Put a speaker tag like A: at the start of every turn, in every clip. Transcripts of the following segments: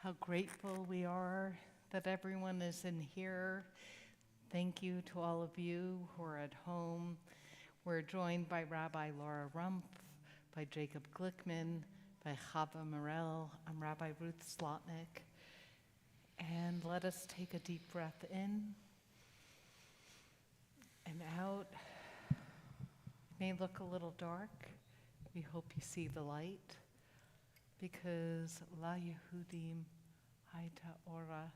A: how grateful we are that everyone is in here. Thank you to all of you who are at home. We're joined by Rabbi Laura Rumpf, by Jacob Glickman, by Chava Morel. I'm Rabbi Ruth Slotnick. And let us take a deep breath in and out. It may look a little dark. We hope you see the light, because La Yehudim Haita Ora.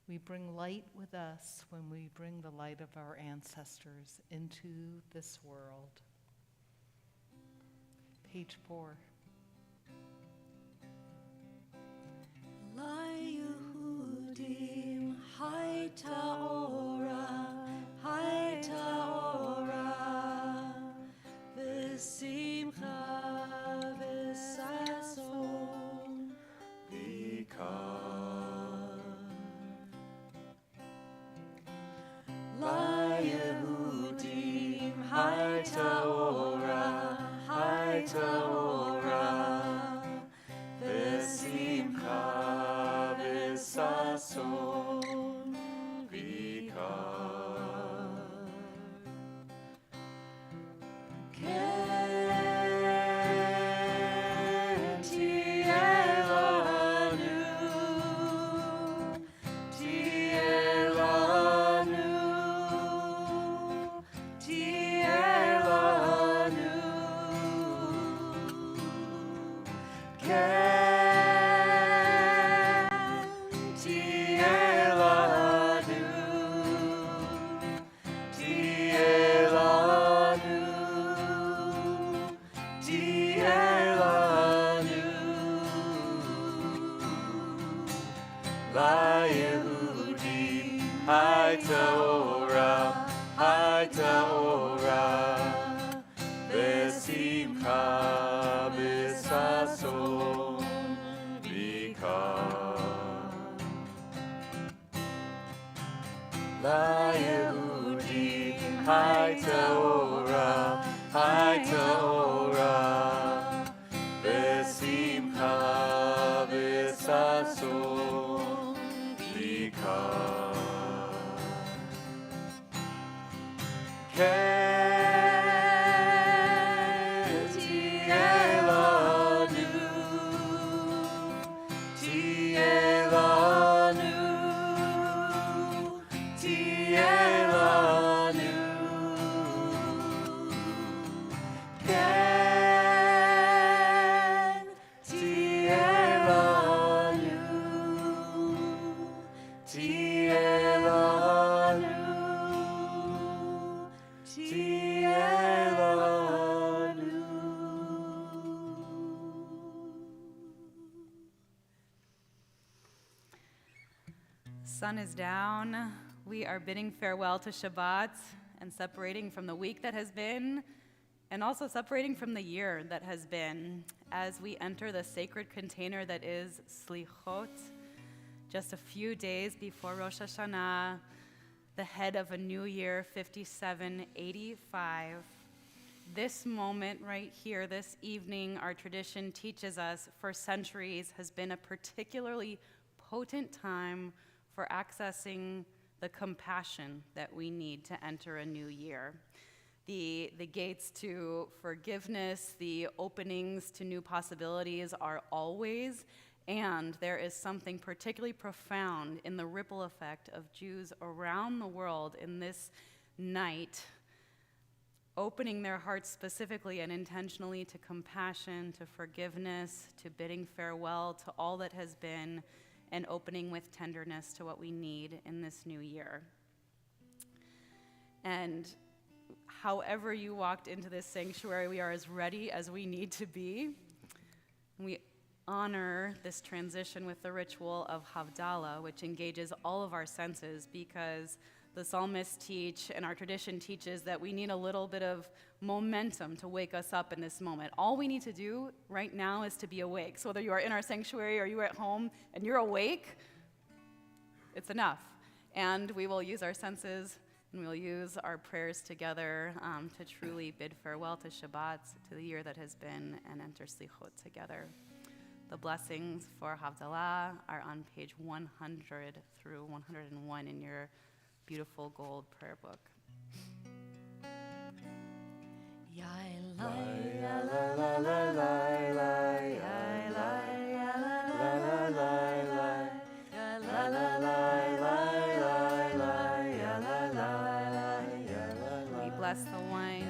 A: We bring light with us when we bring the light of our ancestors into this world. Page 4.
B: La Yehudim Haita Ora, Haita Ora, V'simcha v'sason v'ikar. La Yehudim Haita Ora, Haita Ora, V'simcha v'sason v'ikar. Ken ti'eh lanu, ti'eh lanu, ti'eh lanu. La Yehudim Haita Ora, Haita Ora, V'simcha v'sason v'ikar. La Yehudim Haita Ora, Haita Ora, V'simcha v'sason v'ikar. Ken ti'eh lanu, ti'eh lanu, ti'eh lanu. Ken ti'eh lanu, ti'eh lanu, ti'eh lanu.
C: Sun is down. We are bidding farewell to Shabbat and separating from the week that has been, and also separating from the year that has been, as we enter the sacred container that is Selichot, just a few days before Rosh Hashanah, the head of a new year, 5785. This moment right here, this evening, our tradition teaches us for centuries has been a particularly potent time for accessing the compassion that we need to enter a new year. The gates to forgiveness, the openings to new possibilities are always, and there is something particularly profound in the ripple effect of Jews around the world in this night, opening their hearts specifically and intentionally to compassion, to forgiveness, to bidding farewell to all that has been, and opening with tenderness to what we need in this new year. And however you walked into this sanctuary, we are as ready as we need to be. We honor this transition with the ritual of Havdalah, which engages all of our senses, because the psalmists teach and our tradition teaches that we need a little bit of momentum to wake us up in this moment. All we need to do right now is to be awake. So whether you are in our sanctuary or you are at home and you're awake, it's enough. And we will use our senses and we'll use our prayers together to truly bid farewell to Shabbat, to the year that has been, and enter Selichot together. The blessings for Havdalah are on page 100 through 101 in your beautiful gold prayer book. We bless the wine.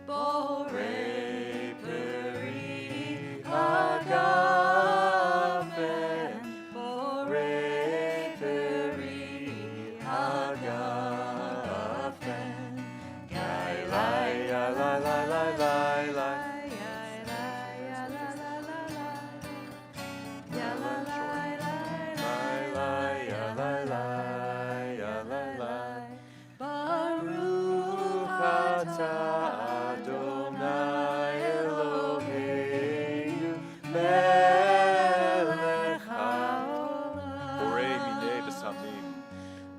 B: Borei Peri Hagafen.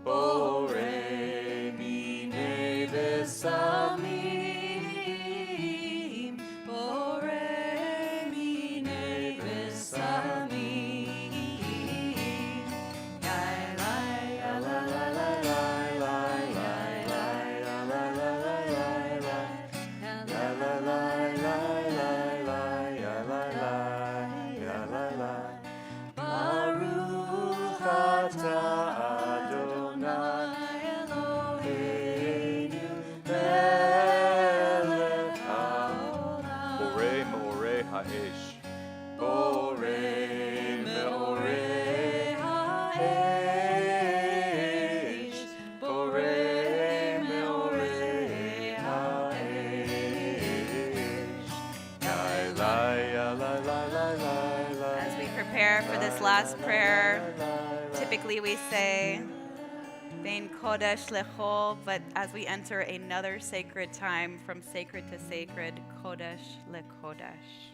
B: Borei Minei Besamim. Borei Meorei Ha'esh.
C: As we prepare for this last prayer, typically we say, Bein Kodesh Lechol, but as we enter another sacred time, from sacred to sacred, Kodesh Lekodesh.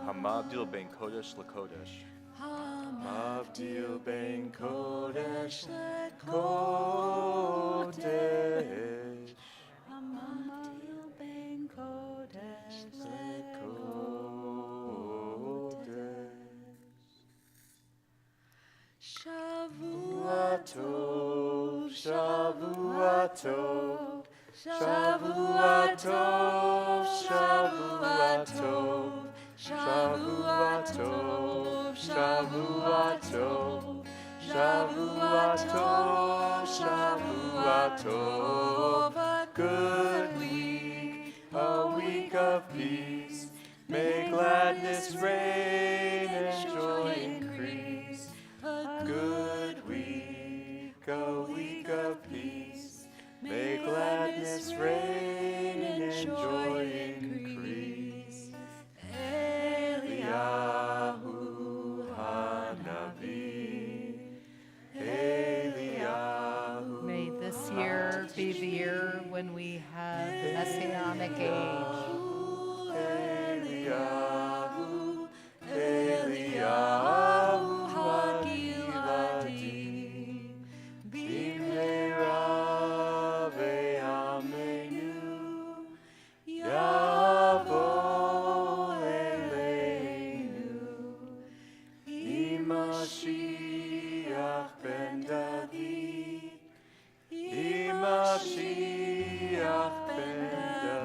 B: Hamavdil ben Kodesh LaKodesh. Hamavdil ben Kodesh LaKodesh. Shavuatov, Shavuatov, Shavuatov, Shavuatov, Shavuatov, Shavuatov, Shavuatov, Shavuatov, a good week, a week of peace. May gladness reign and joy increase. A good week, a week of peace. May gladness reign and joy increase. Eliyahu Hanavi, Eliyahu.
A: May this year be the year when we have Messianic age.
B: Eliyahu, Eliyahu Hagiladi, Bimheira ve'amenu, Yavo Eleinu, Imashiach ben David, Imashiach ben David.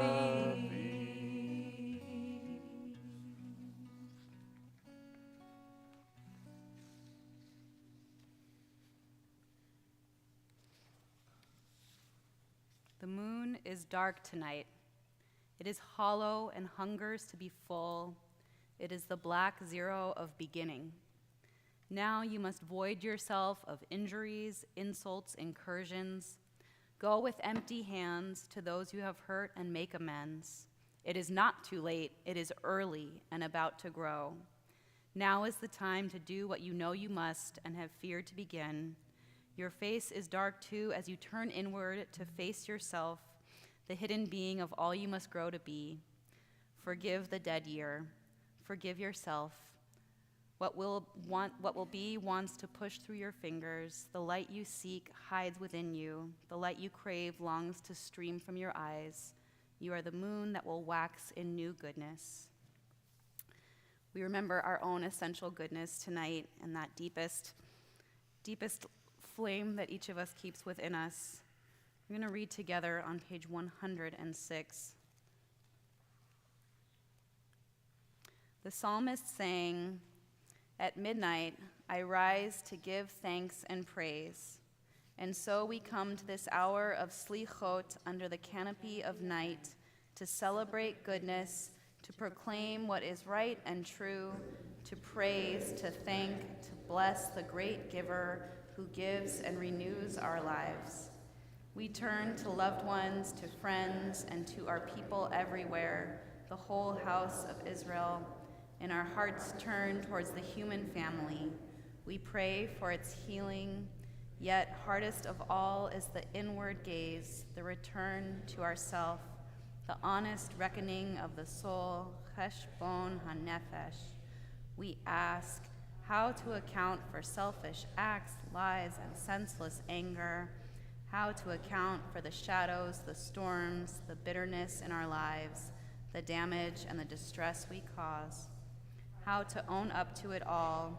C: The moon is dark tonight. It is hollow and hungers to be full. It is the black zero of beginning. Now you must void yourself of injuries, insults, incursions. Go with empty hands to those you have hurt and make amends. It is not too late, it is early and about to grow. Now is the time to do what you know you must and have feared to begin. Your face is dark too as you turn inward to face yourself, the hidden being of all you must grow to be. Forgive the dead year. Forgive yourself. What will be wants to push through your fingers. The light you seek hides within you. The light you crave longs to stream from your eyes. You are the moon that will wax in new goodness. We remember our own essential goodness tonight and that deepest flame that each of us keeps within us. We're going to read together on page 106. The psalmist sang, "At midnight I rise to give thanks and praise." And so we come to this hour of Selichot under the canopy of night to celebrate goodness, to proclaim what is right and true, to praise, to thank, to bless the great giver who gives and renews our lives. We turn to loved ones, to friends, and to our people everywhere, the whole house of Israel, and our hearts turn towards the human family. We pray for its healing, yet hardest of all is the inward gaze, the return to ourself, the honest reckoning of the soul, cheshbon hanefesh. We ask how to account for selfish acts, lies, and senseless anger, how to account for the shadows, the storms, the bitterness in our lives, the damage and the distress we cause, how to own up to it all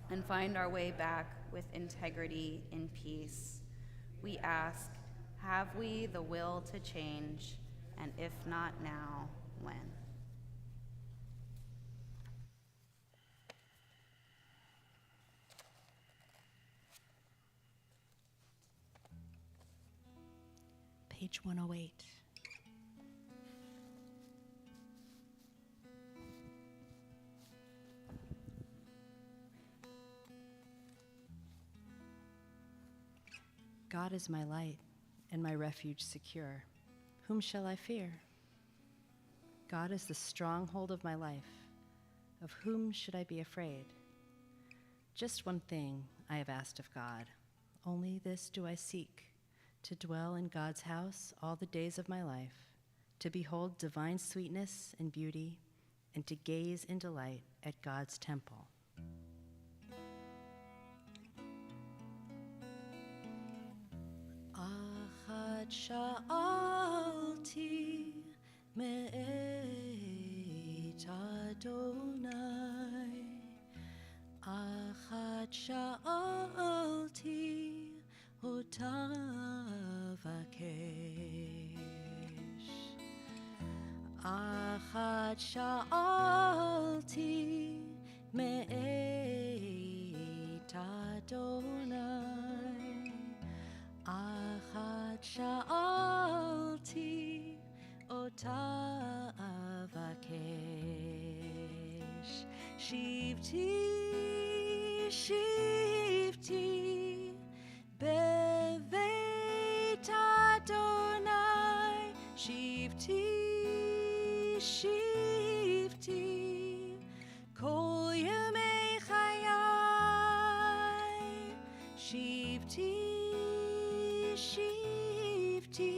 C: and find our way back with integrity in peace. We ask, have we the will to change? And if not now, when?
D: Page 108. God is my light and my refuge secure. Whom shall I fear? God is the stronghold of my life. Of whom should I be afraid? Just one thing I have asked of God. Only this do I seek, to dwell in God's house all the days of my life, to behold divine sweetness and beauty, and to gaze in delight at God's temple. Achad sha'alti me'et Adonai, Achad sha'alti otavakesh, Achad sha'alti me'et Adonai, Achad sha'alti otavakesh, Shivti, Shivti, Beveit Adonai, Shivti, Shivti, Kol Yemei Chayai, Shivti, Shivti,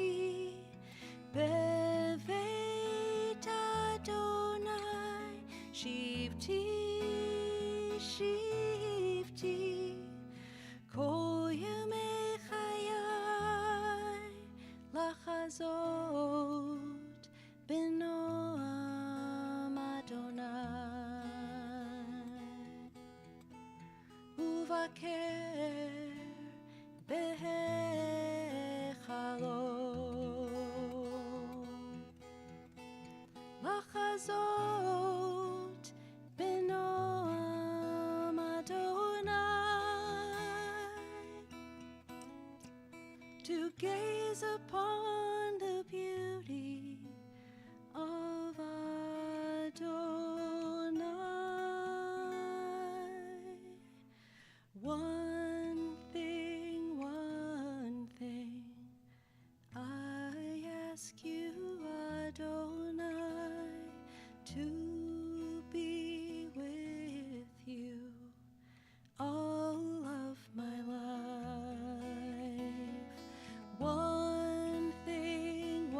D: Beveit Adonai, Shivti, Shivti, Kol Yemei Chayai, Lachazot B'noam Adonai, Uvaker Behechalot, Lachazot B'noam Adonai, to gaze upon the beauty of Adonai. One thing ask you, Adonai, to be with you all of my life. One thing,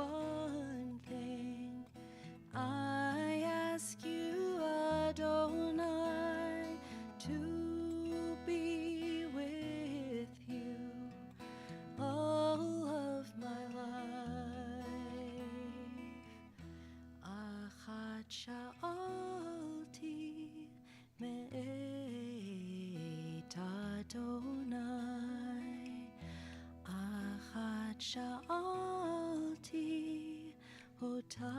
D: I ask you, Adonai, to be with you all of my life. Achat sha'alti me'et Adonai, achat sha'alti ota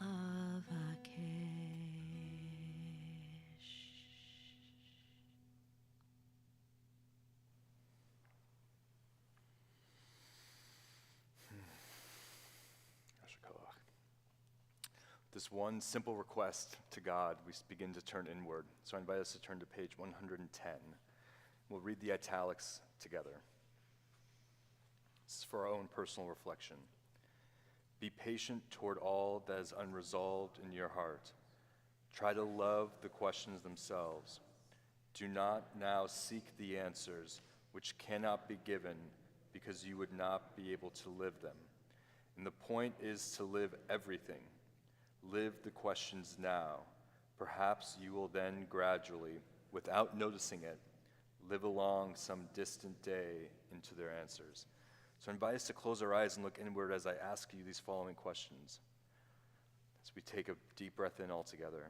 D: avakesh.
B: This one simple request to God, we begin to turn inward. So I invite us to turn to page 110. We'll read the italics together. This is for our own personal reflection. Be patient toward all that is unresolved in your heart. Try to love the questions themselves. Do not now seek the answers which cannot be given because you would not be able to live them. And the point is to live everything. Live the questions now. Perhaps you will then gradually, without noticing it, live along some distant day into their answers. So I invite us to close our eyes and look inward as I ask you these following questions. As we take a deep breath in all together.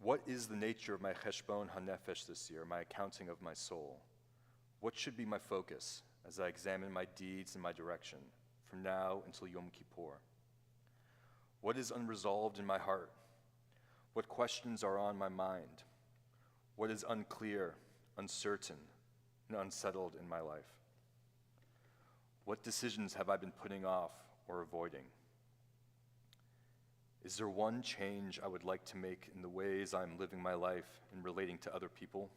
B: What is the nature of my cheshbon hanefesh this year, my accounting of my soul? What should be my focus as I examine my deeds and my direction from now until Yom Kippur? What is unresolved in my heart? What questions are on my mind? What is unclear, uncertain, and unsettled in my life? What decisions have I been putting off or avoiding? Is there one change I would like to make in the ways I'm living my life and relating to other people?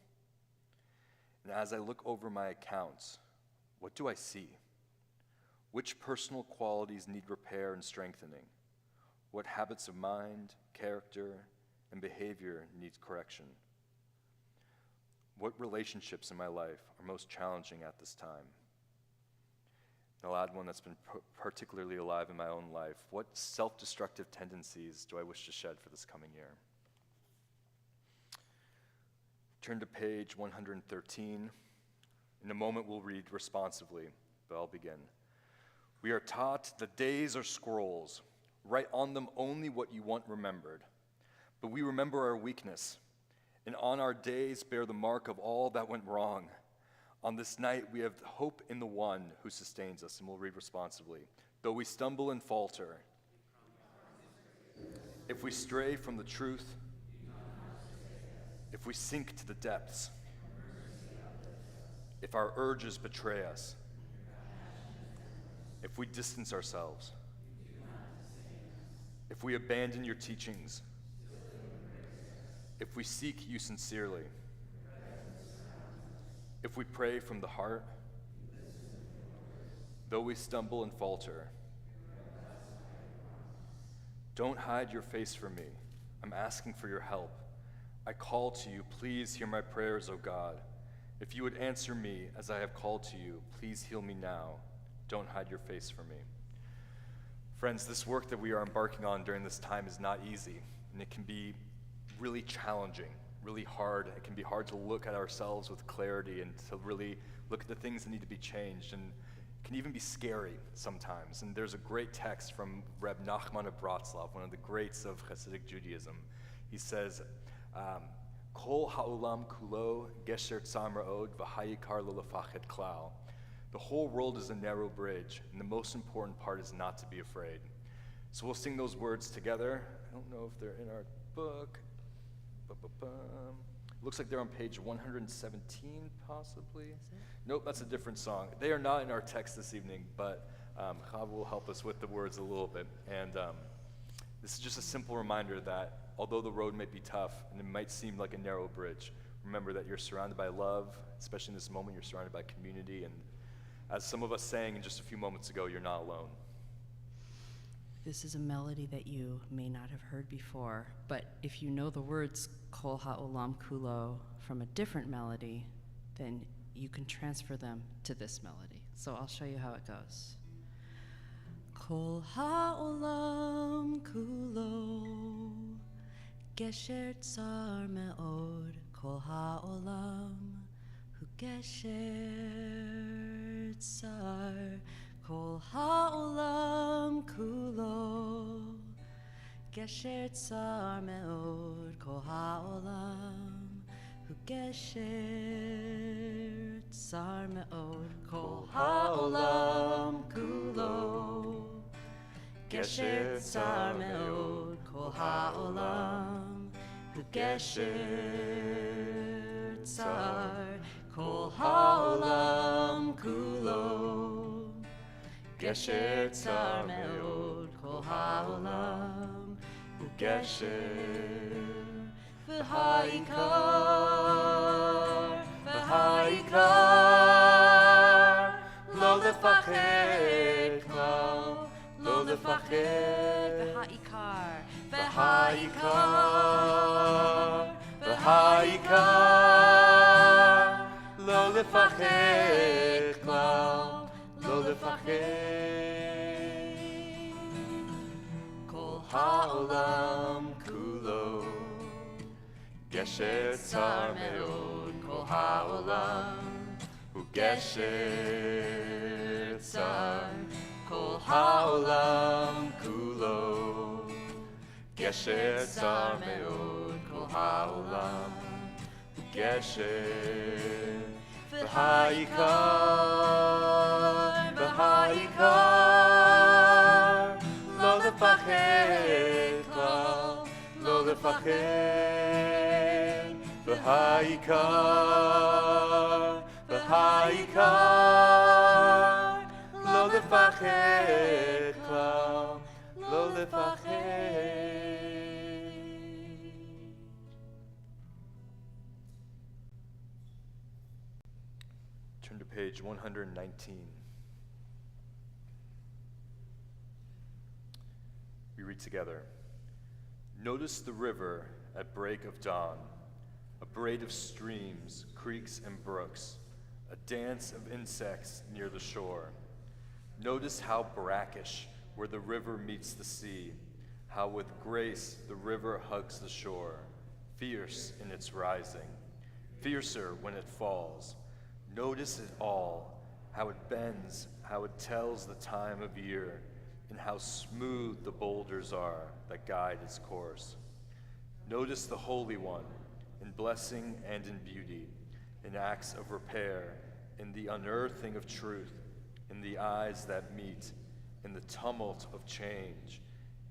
B: And as I look over my accounts, what do I see? Which personal qualities need repair and strengthening? What habits of mind, character, and behavior needs correction? What relationships in my life are most challenging at this time? And I'll add one that's been particularly alive in my own life. What self-destructive tendencies do I wish to shed for this coming year? Turn to page 113. In a moment, we'll read responsively, but I'll begin. We are taught that days are scrolls. Write on them only what you want remembered. But we remember our weakness, and on our days bear the mark of all that went wrong. On this night, we have hope in the one who sustains us, and we'll read responsively. Though we stumble and falter, if we stray from the truth, if we sink to the depths, if our urges betray us, if we distance ourselves, if we abandon your teachings, if we seek you sincerely, if we pray from the heart, though we stumble and falter, don't hide your face from me. I'm asking for your help. I call to you. Please hear my prayers, O God. If you would answer me as I have called to you, please heal me now. Don't hide your face from me. Friends, this work that we are embarking on during this time is not easy, and it can be really challenging, really hard. It can be hard to look at ourselves with clarity and to really look at the things that need to be changed, and it can even be scary sometimes. And there's a great text from Reb Nachman of Bratslav, one of the greats of Hasidic Judaism. He says, Kol ha'olam kulo gesher tzamra od v'hayikar lo lefachet klal. The whole world is a narrow bridge, and the most important part is not to be afraid. So we'll sing those words together. I don't know if they're in our book. Looks like they're on page 117, possibly. Nope, that's a different song. They are not in our text this evening, but Chava will help us with the words a little bit. And this is just a simple reminder that although the road may be tough and it might seem like a narrow bridge, remember that you're surrounded by love, especially in this moment, you're surrounded by community, and As some of us sang just a few moments ago, you're not alone.
D: This is a melody that you may not have heard before, but if you know the words Kol Ha'olam Kulo from a different melody, then you can transfer them to this melody. So I'll show you how it goes. Kol Ha'olam Kulo Gesher Tsar Me'od Kol Ha'olam Hu Gesher Tsar Kol Ha'olam Kulo Gesher Tsar Me'od Kol Ha'olam Hu Gesher Tsar Me'od Kol Ha'olam Kulo Gesher Tsar Me'od Kol Ha'olam Hu Gesher Tsar Kol Ha'olam Kulo Gesher Tsar Me'od Kol Ha'olam Hu Gesher V'ha'ikar V'ha'ikar Lo lefached klal Lo lefached V'ha'ikar V'ha'ikar V'ha'ikar Lo lefached klal Lo lefached Kol ha'olam kulo Gesher Tsar Me'od Kol ha'olam Hu Gesher Tsar Kol ha'olam kulo Gesher Tsar Me'od Kol ha'olam Hu Gesher V'ha'ikar V'ha'ikar Lo lefached klal Lo lefached V'ha'ikar V'ha'ikar Lo lefached klal Lo lefached.
B: Turn to page 119. We read together. Notice the river at break of dawn, a braid of streams, creeks, and brooks, a dance of insects near the shore. Notice how brackish where the river meets the sea, how with grace the river hugs the shore, fierce in its rising, fiercer when it falls. Notice it all, how it bends, how it tells the time of year, and how smooth the boulders are that guide its course. Notice the Holy One in blessing and in beauty, in acts of repair, in the unearthing of truth, in the eyes that meet, in the tumult of change,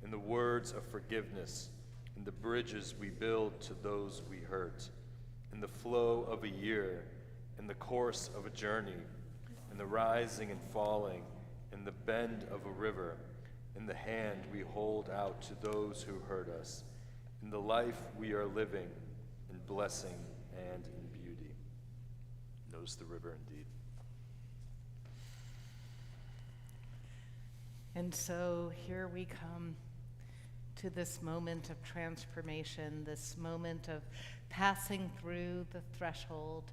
B: in the words of forgiveness, in the bridges we build to those we hurt, in the flow of a year, in the course of a journey, in the rising and falling, in the bend of a river, in the hand we hold out to those who hurt us, in the life we are living, in blessing and in beauty. Notice the river indeed.
A: And so here we come to this moment of transformation, this moment of passing through the threshold.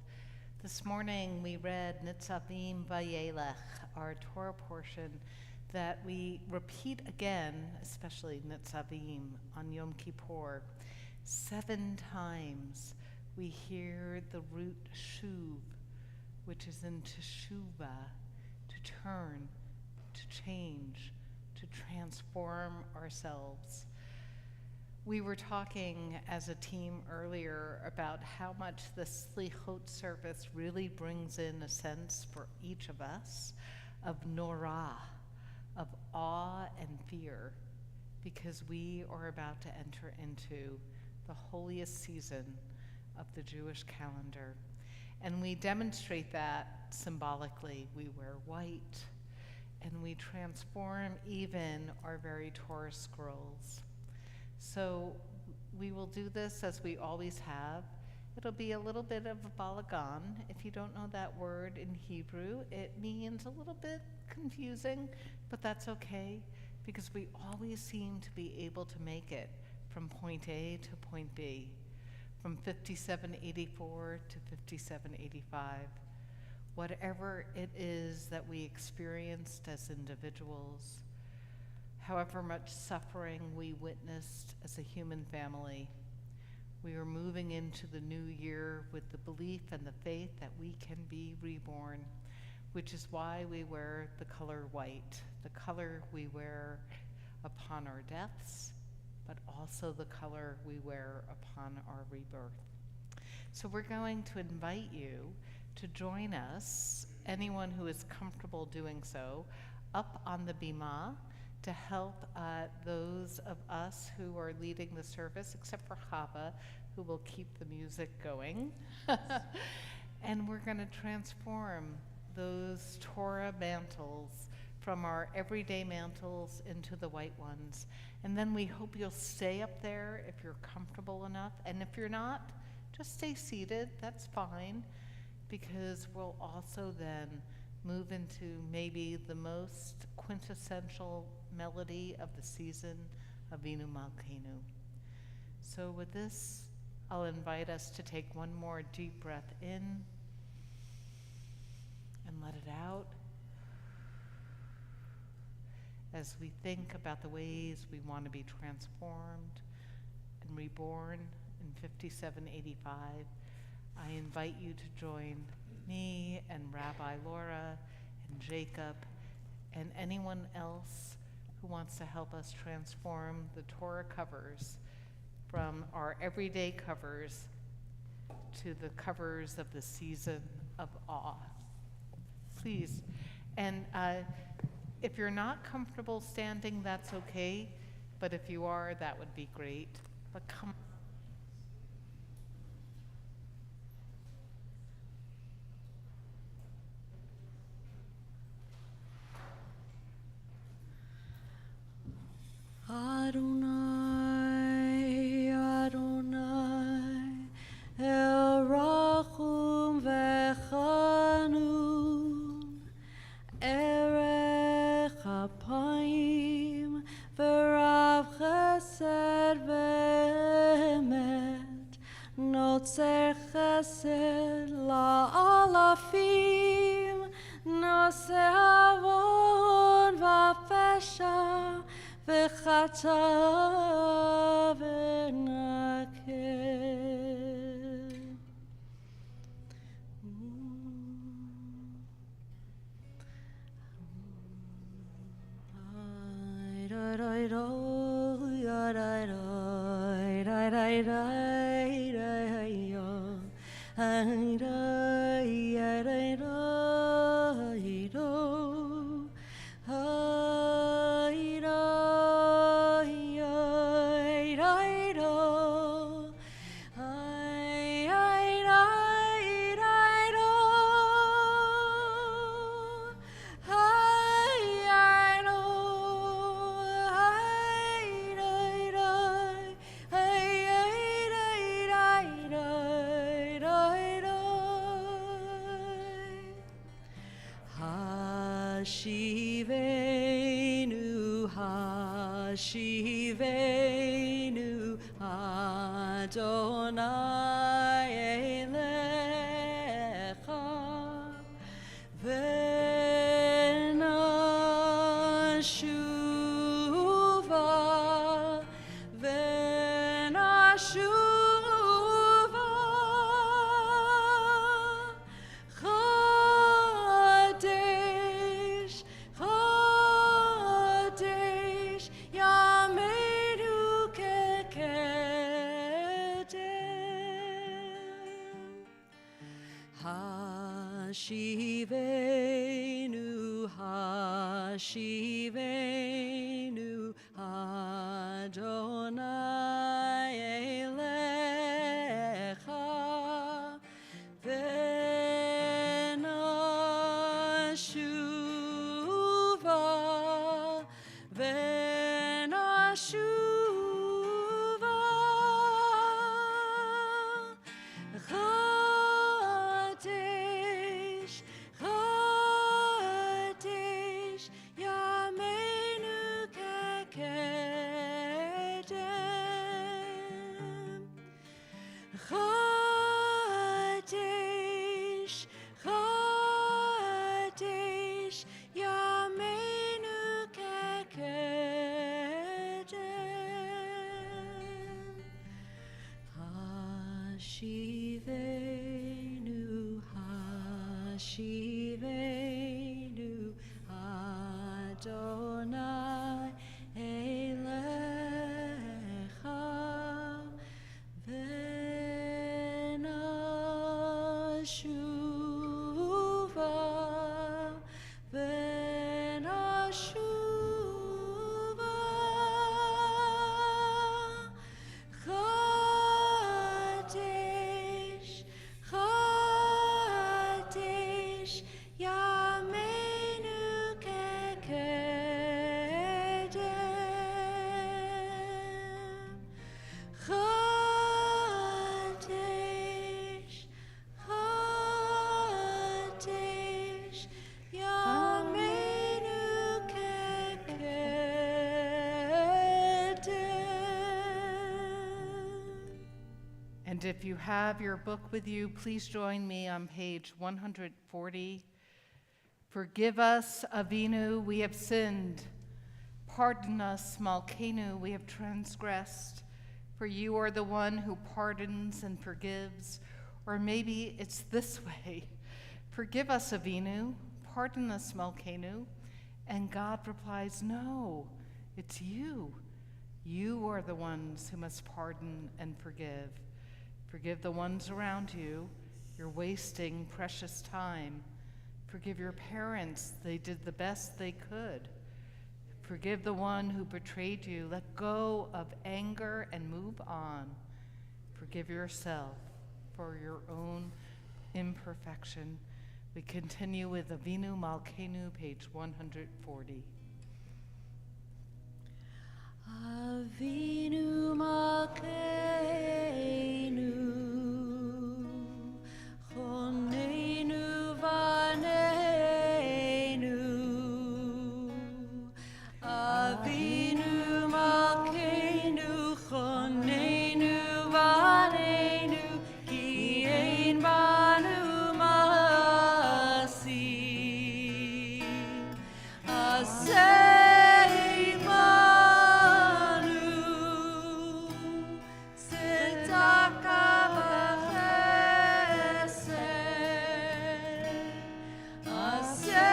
A: This morning we read Nitzavim Vayelech, our Torah portion that we repeat again, especially Nitzavim on Yom Kippur. 7 times we hear the root shuv, which is in teshuvah, to turn, to change, to transform ourselves. We were talking as a team earlier about how much the Selichot Service really brings in a sense for each of us of norah, of awe and fear, because we are about to enter into the holiest season of the Jewish calendar. And we demonstrate that symbolically. We wear white, and we transform even our very Torah scrolls. So we will do this as we always have, It'll be a little bit of a balagan. If you don't know that word in Hebrew, it means a little bit confusing, but that's okay because we always seem to be able to make it from point A to point B, from 5784 to 5785. Whatever it is that we experienced as individuals, however much suffering we witnessed as a human family, we are moving into the new year with the belief and the faith that we can be reborn, which is why we wear the color white, the color we wear upon our deaths, but also the color we wear upon our rebirth. So we're going to invite you to join us, anyone who is comfortable doing so, up on the bima to help those of us who are leading the service, except for Chava, who will keep the music going. And we're going to transform those Torah mantles from our everyday mantles into the white ones. And then we hope you'll stay up there if you're comfortable enough. And if you're not, just stay seated, that's fine, because we'll also then move into maybe the most quintessential melody of the season, Avinu Malkeinu. So with this, I'll invite us to take one more deep breath in and let it out as we think about the ways we want to be transformed and reborn in 5785. I invite you to join me and Rabbi Laura and Jacob and anyone else who wants to help us transform the Torah covers from our everyday covers to the covers of the season of awe. Please. And if you're not comfortable standing, that's okay. But if you are, that would be great. But come.
E: Adonai, Adonai, El Rachum Vechanun, Erech Apayim, Verav Chesed Ve'emet, Notzer Chesed La'alafim, Noseh Avon Va'pesha, V'chata v'nakeh. Hashivenu, Hashivenu, Adonai Elecha, V'nashuva, V'nashuva, Chodesh, Chodesh, Yameinu kekedem. Hashivenu, Hashivenu, Adonai Elecha, V'nashuva, V'nashuva, Hashivenu, Hashivenu, Adonai Elecha, Venashuva, Venashuva, Chadesh, Chadesh, Yameinu kekedem. Chadesh, Chadesh, Yameinu kekedem.
A: And if you have your book with you, please join me on page 140. Forgive us, Avinu, we have sinned. Pardon us, Malkeinu, we have transgressed. For you are the one who pardons and forgives. Or maybe it's this way. Forgive us, Avinu. Pardon us, Malkeinu. And God replies, no, it's you. You are the ones who must pardon and forgive. Forgive the ones around you. You're wasting precious time. Forgive your parents. They did the best they could. Forgive the one who betrayed you. Let go of anger and move on. Forgive yourself for your own imperfection. We continue with Avinu Malkeinu, page 140.
E: Avinu Malkeinu, Choneinu Vaneinu. Avinu Malkeinu, Choneinu Vaneinu, Ki ein banu ma'asim. Aseh imanu, tzedaka v'chesed. Aseh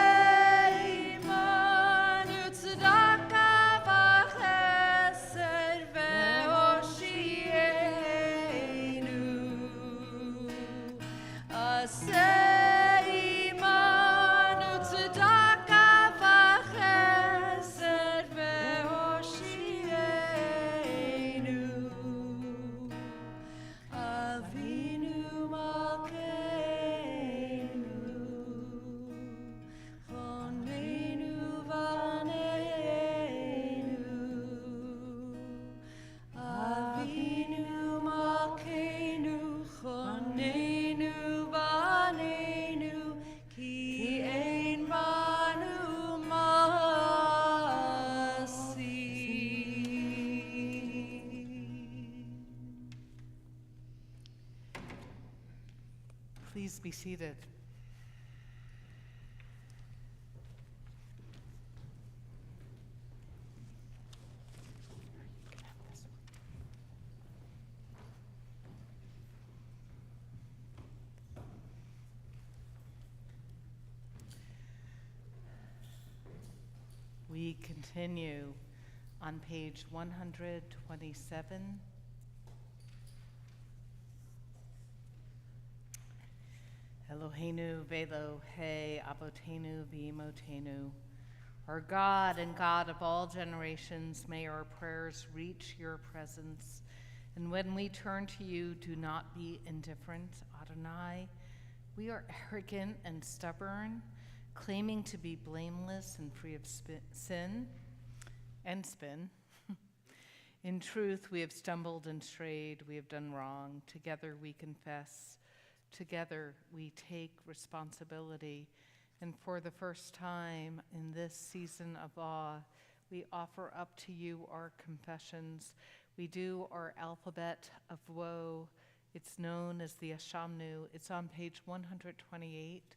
E: imanu, tzedaka v'chesed, ve'oshienu. Aseh imanu, tzedaka v'chesed, ve'oshienu. Avinu Malkeinu, Choneinu Vaneinu. Avinu Malkeinu, Choneinu Vaneinu, Ki ein banu ma'asim.
A: Please be seated. We continue on page 127. Eloheinu velo he avotenu v'imotenu. Our God and God of all generations, may our prayers reach your presence. And when we turn to you, do not be indifferent, Adonai. We are arrogant and stubborn, claiming to be blameless and free of sin and spin. In truth, we have stumbled and strayed. We have done wrong. Together we confess. Together we take responsibility. And for the first time in this season of awe, we offer up to you our confessions. We do our alphabet of woe. It's known as the Ashamnu. It's on page 128.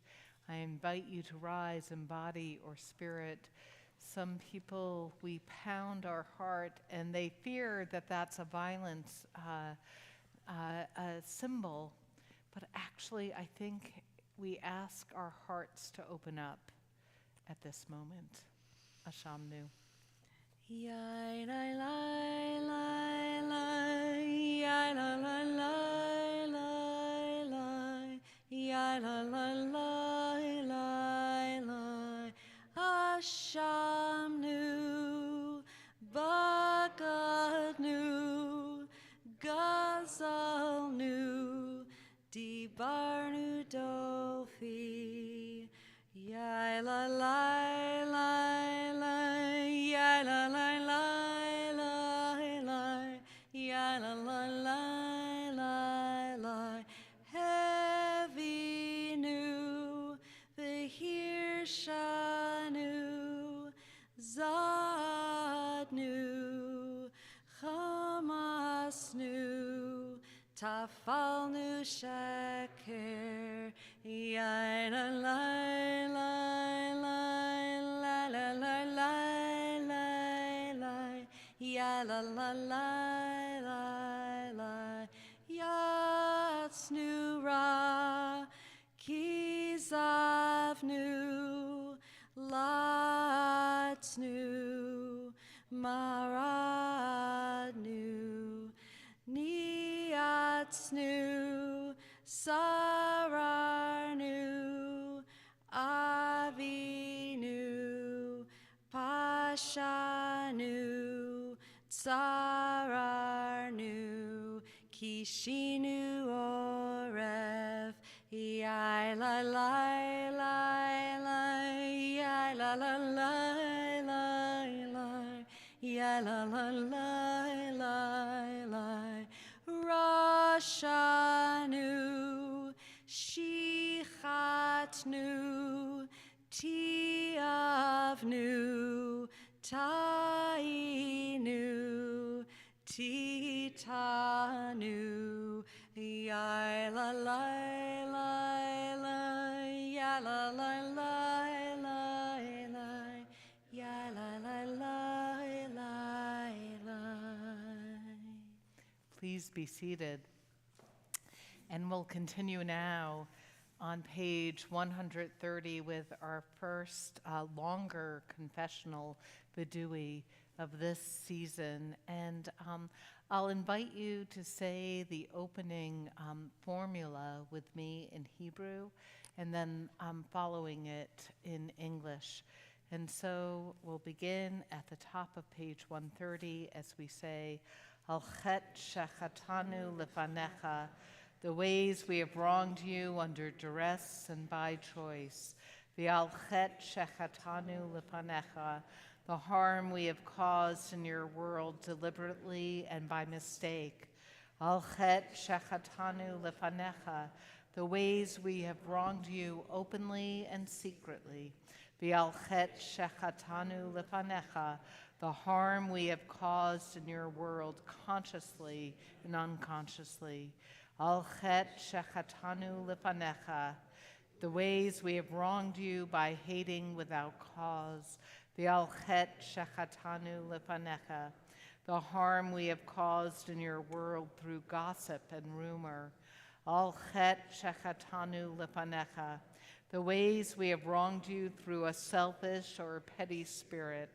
A: I invite you to rise in body or spirit. Some people, we pound our heart, and they fear that that's a violence a symbol, but actually I think we ask our hearts to open up at this moment. Ashamnu.
E: Yai lai lai lai lai, yai la la lai lai lai, yai la la lai lai lai. Ashamnu, Bagadnu, Gazalnu, Dibarnu Dofi. Yai la lai lai lai, yai la lai lai lai lai, yai la la lai lai lai. Hevinu, Vihirshanu, Zadnu, Chamasnu, Tafalnu Sheker, yai la lai lai lai la la la lai lai lai, yai la la lai lai lai. Yatsnu Ra, Kizavnu, Latsnu, Maradnu, Niatsnu, Sararnu, Avinu, Pashanu, Tsararnu, Kishinu Orev, yai la lai lai lai, yai la la lai lai lai, yai la la lai lai lai. Rashanu, Shichatnu, Tiavnu, Tainu, Titanu, yai la lai lai lai, yai la lai lai lai lai, yai la lai lai lai lai.
A: Please be seated. And we'll continue now on page 130 with our first longer confessional vidui of this season. And I'll invite you to say the opening formula with me in Hebrew, and then following it in English. And so we'll begin at the top of page 130 as we say, Al chet shechatanu lefanecha, the ways we have wronged you under duress and by choice. The al chet shechatanu lefanecha, the harm we have caused in your world deliberately and by mistake. Al chet shechatanu lefanecha, the ways we have wronged you openly and secretly. The al chet shechatanu lefanecha, the harm we have caused in your world consciously and unconsciously. Al chet shechatanu lefanecha, the ways we have wronged you by hating without cause. The al chet shechatanu lefanecha, the harm we have caused in your world through gossip and rumor. Al chet shechatanu lefanecha, the ways we have wronged you through a selfish or petty spirit.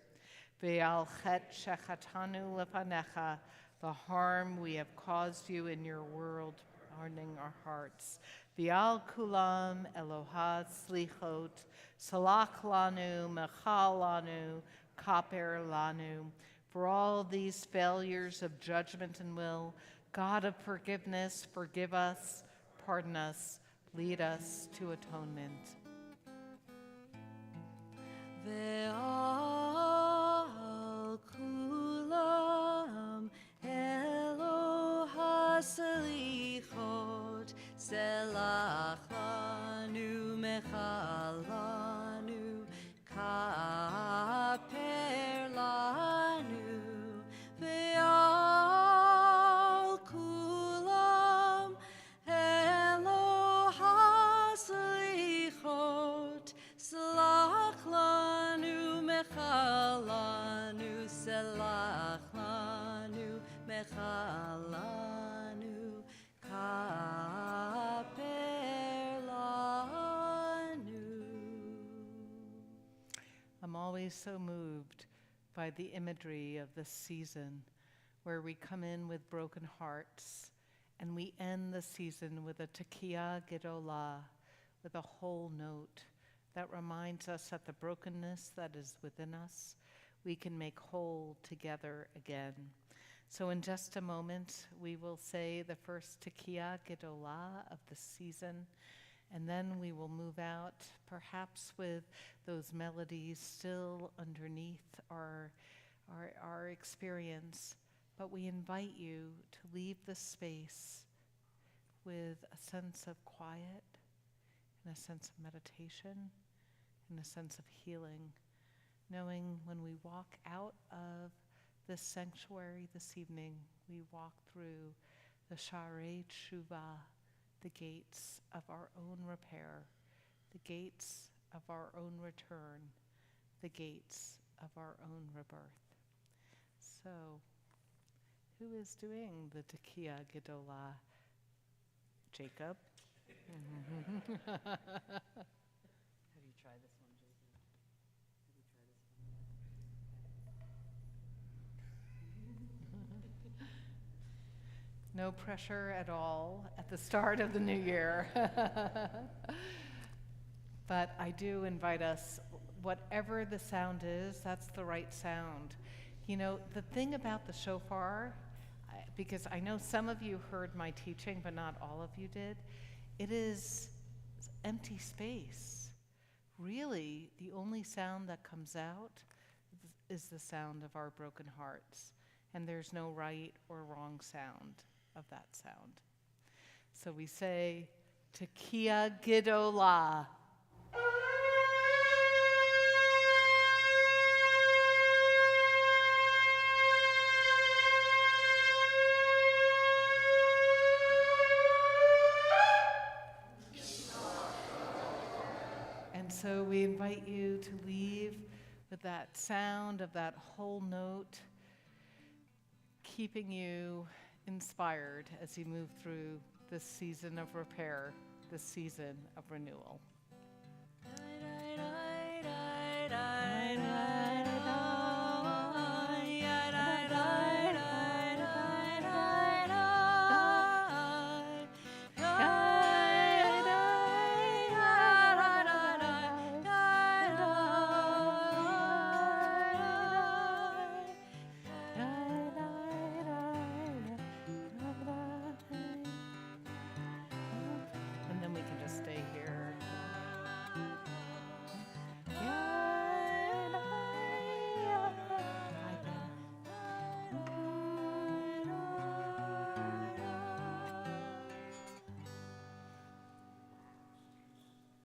A: Ve'al chet shechatanu lefanecha, the harm we have caused you in your world, hardening our hearts. Ve'al kulam Eloha slichot, salach lanu, mechal lanu, kaper lanu. For all these failures of judgment and will, God of forgiveness, forgive us, pardon us, lead us to atonement.
E: Ve'al kulam Eloha selichot, selach lanu mechal lanu, kaper lanu. Ve'al kulam Eloha selichot,
A: always so moved by the imagery of this season where we come in with broken hearts and we end the season with a tekiah gedolah, with a whole note that reminds us that the brokenness that is within us, we can make whole together again. So in just a moment, we will say the first tekiah gedolah of the season, and then we will move out, perhaps with those melodies still underneath our experience. But we invite you to leave the space with a sense of quiet, and a sense of meditation, and a sense of healing, knowing when we walk out of this sanctuary this evening, we walk through the Sharei Tshuva, the gates of our own repair, the gates of our own return, the gates of our own rebirth. So, who is doing the tekiah gedolah? Jacob?
D: Have you tried this one, Jason? Have you tried this one?
A: No pressure at all at the start of the new year. But I do invite us, whatever the sound is, that's the right sound. You know, the thing about the shofar, because I know some of you heard my teaching, but not all of you did, it is empty space. Really, the only sound that comes out is the sound of our broken hearts. And there's no right or wrong sound of that sound. So we say, tekiah gedolah. And so we invite you to leave with that sound of that whole note, keeping you inspired as you move through this season of repair, this season of renewal.